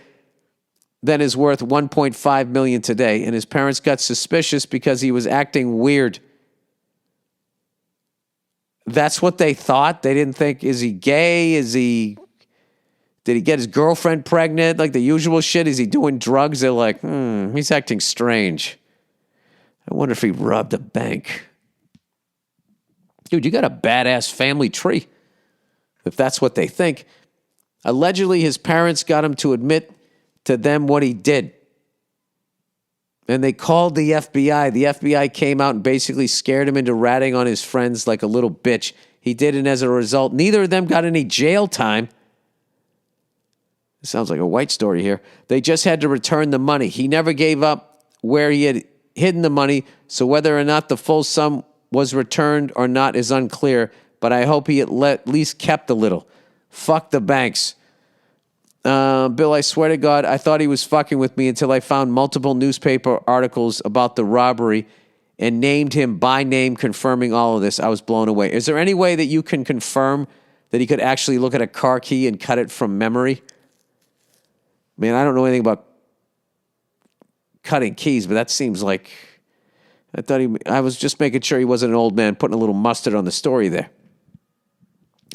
A: then is worth $1.5 million today, and his parents got suspicious because he was acting weird. That's what they thought. They didn't think, is he gay? Did he get his girlfriend pregnant? Like the usual shit. Is he doing drugs? They're like, he's acting strange. I wonder if he robbed a bank. Dude, you got a badass family tree, if that's what they think. Allegedly, his parents got him to admit to them what he did. And they called the FBI. The FBI came out and basically scared him into ratting on his friends like a little bitch. He did, and as a result, neither of them got any jail time. It sounds like a white story here. They just had to return the money. He never gave up where he had hidden the money, so whether or not the full sum was returned or not is unclear, but I hope he at least kept a little. Fuck the banks. Bill, I swear to God, I thought he was fucking with me until I found multiple newspaper articles about the robbery and named him by name, confirming all of this. I was blown away. Is there any way that you can confirm that he could actually look at a car key and cut it from memory? Man, I don't know anything about cutting keys, but that seems like... I was just making sure he wasn't an old man putting a little mustard on the story there.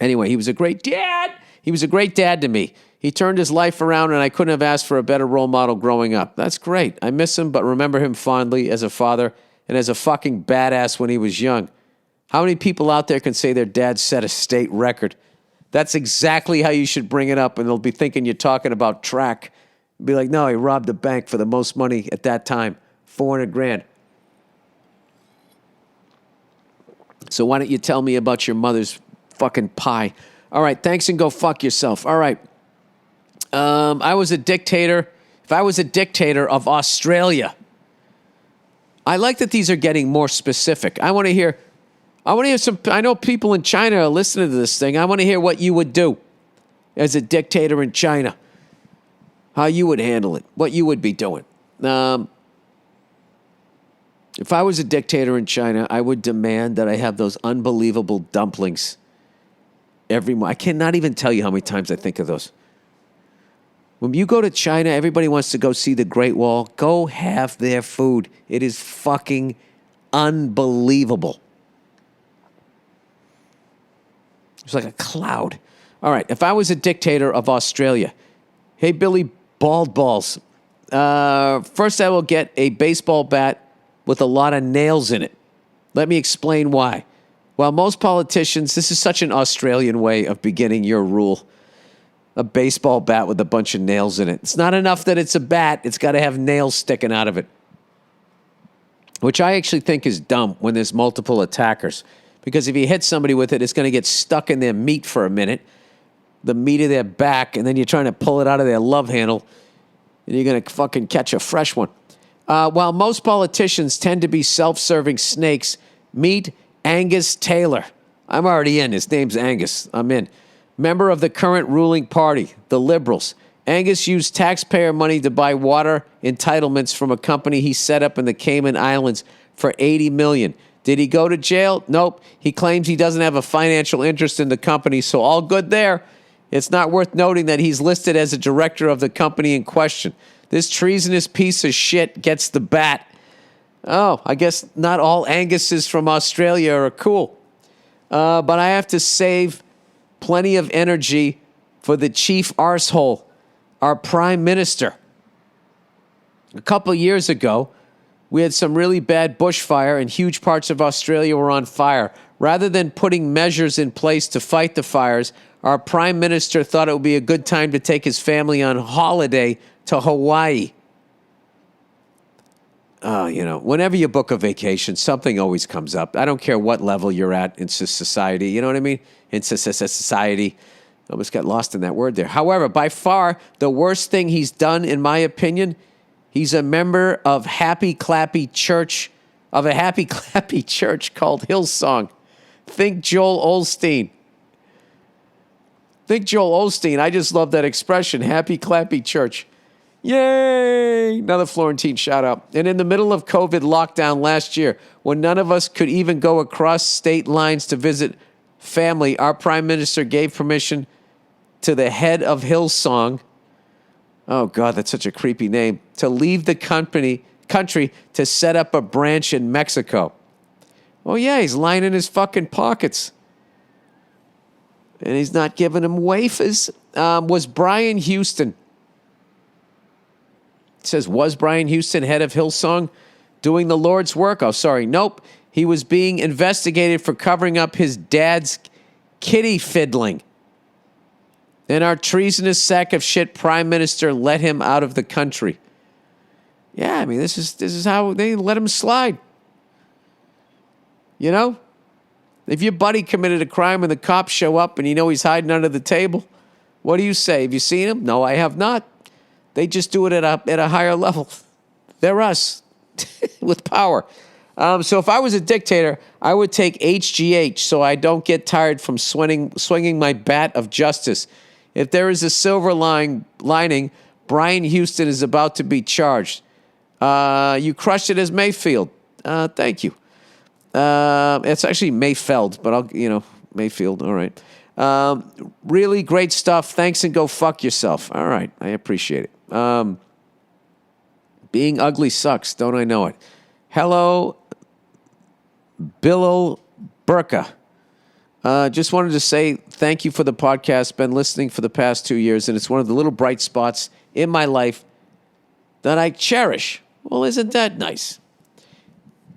A: Anyway, he was a great dad. He was a great dad to me. He turned his life around, and I couldn't have asked for a better role model growing up. That's great. I miss him, but remember him fondly as a father and as a fucking badass when he was young. How many people out there can say their dad set a state record? That's exactly how you should bring it up, and they'll be thinking you're talking about track. Be like, no, he robbed a bank for the most money at that time, $400,000. So why don't you tell me about your mother's fucking pie? All right, thanks and go fuck yourself. All right. I was a dictator. If I was a dictator of Australia, I like that these are getting more specific. I want to hear some, I know people in China are listening to this thing. I want to hear what you would do as a dictator in China. How you would handle it. What you would be doing. If I was a dictator in China, I would demand that I have those unbelievable dumplings every month. I cannot even tell you how many times I think of those. When you go to China, everybody wants to go see the Great Wall. Go have their food. It is fucking unbelievable. It's like a cloud. All right, if I was a dictator of Australia, hey, Billy Bald Balls, First, I will get a baseball bat with a lot of nails in it. Let me explain why. While most politicians, this is such an Australian way of beginning your rule. A baseball bat with a bunch of nails in it. It's not enough that it's a bat. It's got to have nails sticking out of it. Which I actually think is dumb when there's multiple attackers. Because if you hit somebody with it, it's going to get stuck in their meat for a minute. The meat of their back. And then you're trying to pull it out of their love handle. And you're going to fucking catch a fresh one. While most politicians tend to be self-serving snakes, meet Angus Taylor. I'm already in. His name's Angus. I'm in. Member of the current ruling party, the Liberals. Angus used taxpayer money to buy water entitlements from a company he set up in the Cayman Islands for $80 million. Did he go to jail? Nope. He claims he doesn't have a financial interest in the company, so all good there. It's not worth noting that he's listed as a director of the company in question. This treasonous piece of shit gets the bat. Oh, I guess not all Anguses from Australia are cool. But I have to save plenty of energy for the chief arsehole, our prime minister. A couple years ago, we had some really bad bushfire and huge parts of Australia were on fire. Rather than putting measures in place to fight the fires, our prime minister thought it would be a good time to take his family on holiday to Hawaii. Whenever you book a vacation, something always comes up. I don't care what level you're at in society. You know what I mean? In society. Almost got lost in that word there. However, by far, the worst thing he's done, in my opinion, he's a member of a happy clappy church called Hillsong. Think Joel Osteen. I just love that expression, happy clappy church. Yay! Another Florentine shout out. And in the middle of COVID lockdown last year, when none of us could even go across state lines to visit family, our prime minister gave permission to the head of Hillsong, oh God, that's such a creepy name, to leave the country to set up a branch in Mexico. Oh yeah, he's lining his fucking pockets. And he's not giving them wafers. Was Brian Houston... It says, was Brian Houston head of Hillsong doing the Lord's work? Oh, sorry. Nope. He was being investigated for covering up his dad's kitty fiddling. And our treasonous sack of shit prime minister let him out of the country. Yeah, I mean, this is how they let him slide. You know? If your buddy committed a crime and the cops show up and you know he's hiding under the table, what do you say? Have you seen him? No, I have not. They just do it at a higher level. They're us with power. So if I was a dictator, I would take HGH so I don't get tired from swinging my bat of justice. If there is a silver lining, Brian Houston is about to be charged. You crushed it as Mayfield. Thank you. It's actually Mayfeld, but Mayfield. All right. Really great stuff. Thanks and go fuck yourself. All right. I appreciate it. Being ugly sucks. Don't I know it? Hello, Bill Burka. Just wanted to say thank you for the podcast. Been listening for the past 2 years, and it's one of the little bright spots in my life that I cherish. Well, isn't that nice?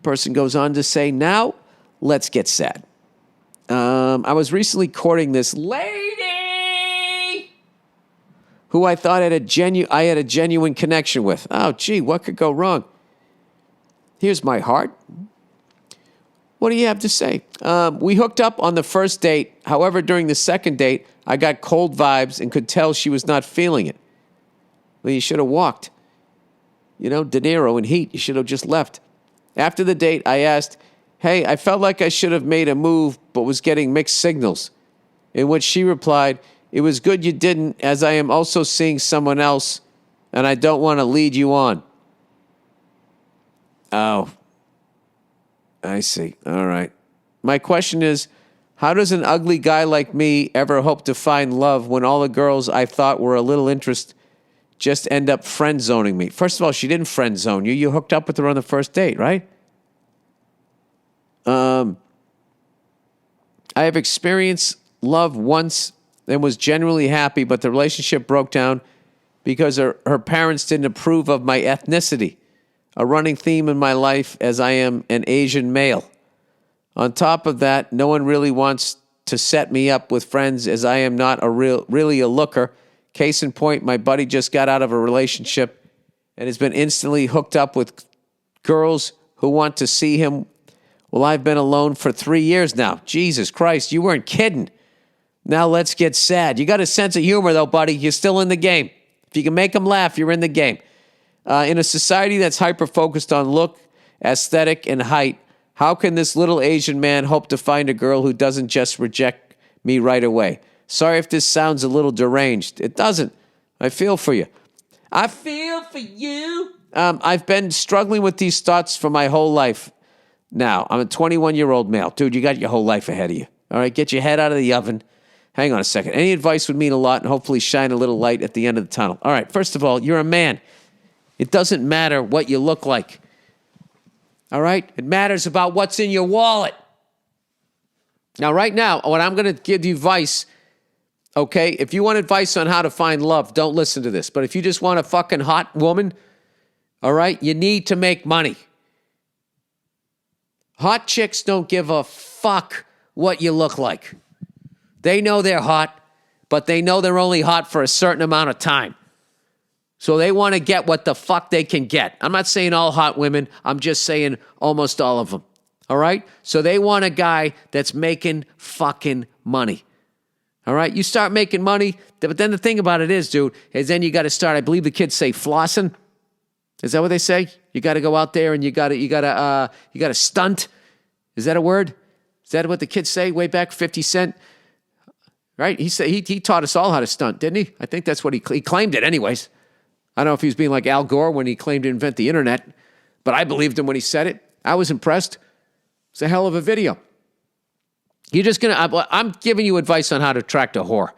A: Person goes on to say, now let's get sad. I was recently courting this lady who I thought I had a genuine connection with. Oh, gee, what could go wrong? Here's my heart. What do you have to say? We hooked up on the first date. However, during the second date, I got cold vibes and could tell she was not feeling it. Well, you should have walked. De Niro in Heat. You should have just left. After the date, I asked, hey, I felt like I should have made a move, but was getting mixed signals. In which she replied, it was good you didn't, as I am also seeing someone else, and I don't want to lead you on. Oh, I see. All right. My question is, how does an ugly guy like me ever hope to find love when all the girls I thought were a little interest just end up friend zoning me? First of all, she didn't friend zone you. You hooked up with her on the first date, right? I have experienced love once and was genuinely happy, but the relationship broke down because her parents didn't approve of my ethnicity, a running theme in my life as I am an Asian male. On top of that, no one really wants to set me up with friends as I am not really a looker. Case in point, my buddy just got out of a relationship and has been instantly hooked up with girls who want to see him. Well, I've been alone for 3 years now. Jesus Christ, you weren't kidding. Now let's get sad. You got a sense of humor, though, buddy. You're still in the game. If you can make them laugh, you're in the game. In a society that's hyper-focused on look, aesthetic, and height, how can this little Asian man hope to find a girl who doesn't just reject me right away? Sorry if this sounds a little deranged. It doesn't. I feel for you. I feel for you. I've been struggling with these thoughts for my whole life. Now, I'm a 21-year-old male. Dude, you got your whole life ahead of you. All right, get your head out of the oven. Hang on a second. Any advice would mean a lot and hopefully shine a little light at the end of the tunnel. All right, first of all, you're a man. It doesn't matter what you look like. All right? It matters about what's in your wallet. Now, right now, what I'm going to give you advice, okay? If you want advice on how to find love, don't listen to this. But if you just want a fucking hot woman, all right, you need to make money. Hot chicks don't give a fuck what you look like. They know they're hot, but they know they're only hot for a certain amount of time. So they want to get what the fuck they can get. I'm not saying all hot women. I'm just saying almost all of them. All right? So they want a guy that's making fucking money. All right? You start making money, but then the thing about it is, dude, is then you got to start, I believe the kids say flossing. Is that what they say? You got to go out there and you got to stunt. Is that a word? Is that what the kids say way back 50 Cent? Right? He taught us all how to stunt, didn't he? I think that's what he claimed it anyways. I don't know if he was being like Al Gore when he claimed to invent the internet, but I believed him when he said it. I was impressed. It's a hell of a video. I'm giving you advice on how to attract a whore.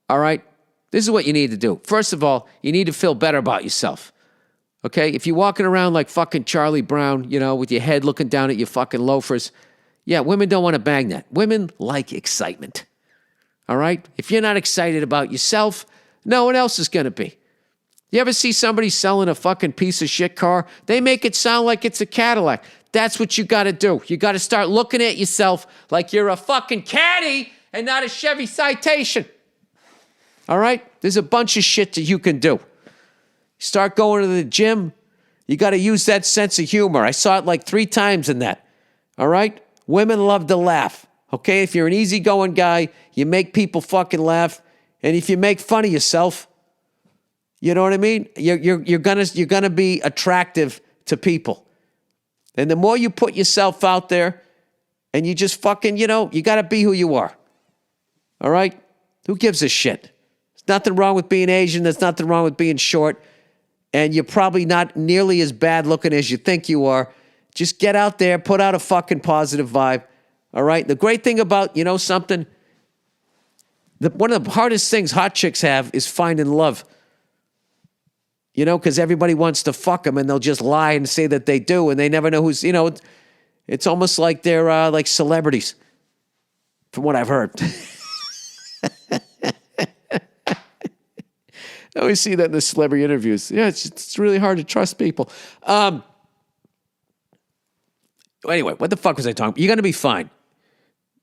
A: All right? This is what you need to do. First of all, you need to feel better about yourself. Okay? If you're walking around like fucking Charlie Brown, with your head looking down at your fucking loafers, yeah, women don't want to bang that. Women like excitement. All right? If you're not excited about yourself, no one else is going to be. You ever see somebody selling a fucking piece of shit car? They make it sound like it's a Cadillac. That's what you got to do. You got to start looking at yourself like you're a fucking Caddy and not a Chevy Citation. All right? There's a bunch of shit that you can do. Start going to the gym. You got to use that sense of humor. I saw it like 3 times in that. All right? Women love to laugh. Okay? If you're an easygoing guy, you make people fucking laugh. And if you make fun of yourself, you know what I mean? You're gonna be attractive to people. And the more you put yourself out there and you just fucking, you got to be who you are. All right? Who gives a shit? There's nothing wrong with being Asian. There's nothing wrong with being short. And you're probably not nearly as bad looking as you think you are. Just get out there, put out a fucking positive vibe. All right? The great thing about, something, one of the hardest things hot chicks have is finding love. Because everybody wants to fuck them and they'll just lie and say that they do and they never know who's, it's almost like they're like celebrities, from what I've heard. I always see that in the celebrity interviews. Yeah, it's really hard to trust people. Anyway, what the fuck was I talking about? You're going to be fine.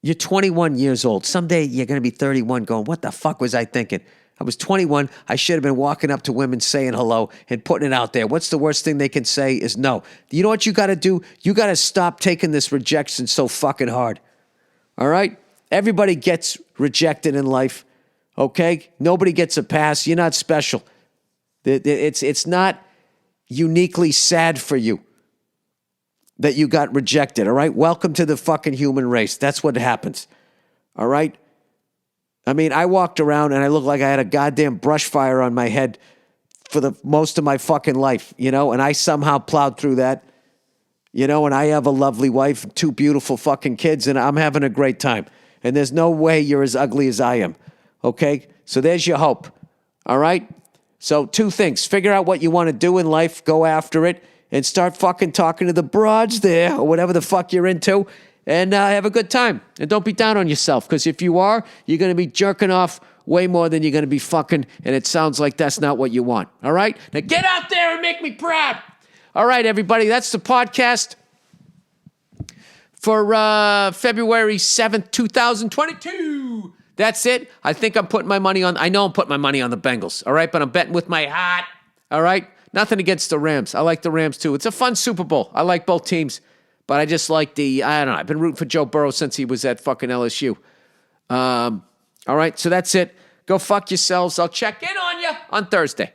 A: You're 21 years old. Someday you're going to be 31 going, what the fuck was I thinking? I was 21. I should have been walking up to women saying hello and putting it out there. What's the worst thing they can say is no. You know what you got to do? You got to stop taking this rejection so fucking hard. All right? Everybody gets rejected in life, okay? Nobody gets a pass. You're not special. It's not uniquely sad for you that you got rejected, all right? Welcome to the fucking human race. That's what happens, all right? I mean, I walked around and I looked like I had a goddamn brush fire on my head for the most of my fucking life, and I somehow plowed through that, and I have a lovely wife, 2 beautiful fucking kids, and I'm having a great time. And there's no way you're as ugly as I am, okay? So there's your hope, all right? So 2 things. Figure out what you want to do in life, go after it, and start fucking talking to the broads there or whatever the fuck you're into. And have a good time. And don't be down on yourself, because if you are, you're going to be jerking off way more than you're going to be fucking, and it sounds like that's not what you want. All right? Now get out there and make me proud. All right, everybody, that's the podcast for February 7th, 2022. That's it. I think I'm putting my money on, I know I'm putting my money on the Bengals, all right? But I'm betting with my heart, all right? Nothing against the Rams. I like the Rams, too. It's a fun Super Bowl. I like both teams. But I just like I don't know. I've been rooting for Joe Burrow since he was at fucking LSU. All right, so that's it. Go fuck yourselves. I'll check in on you on Thursday.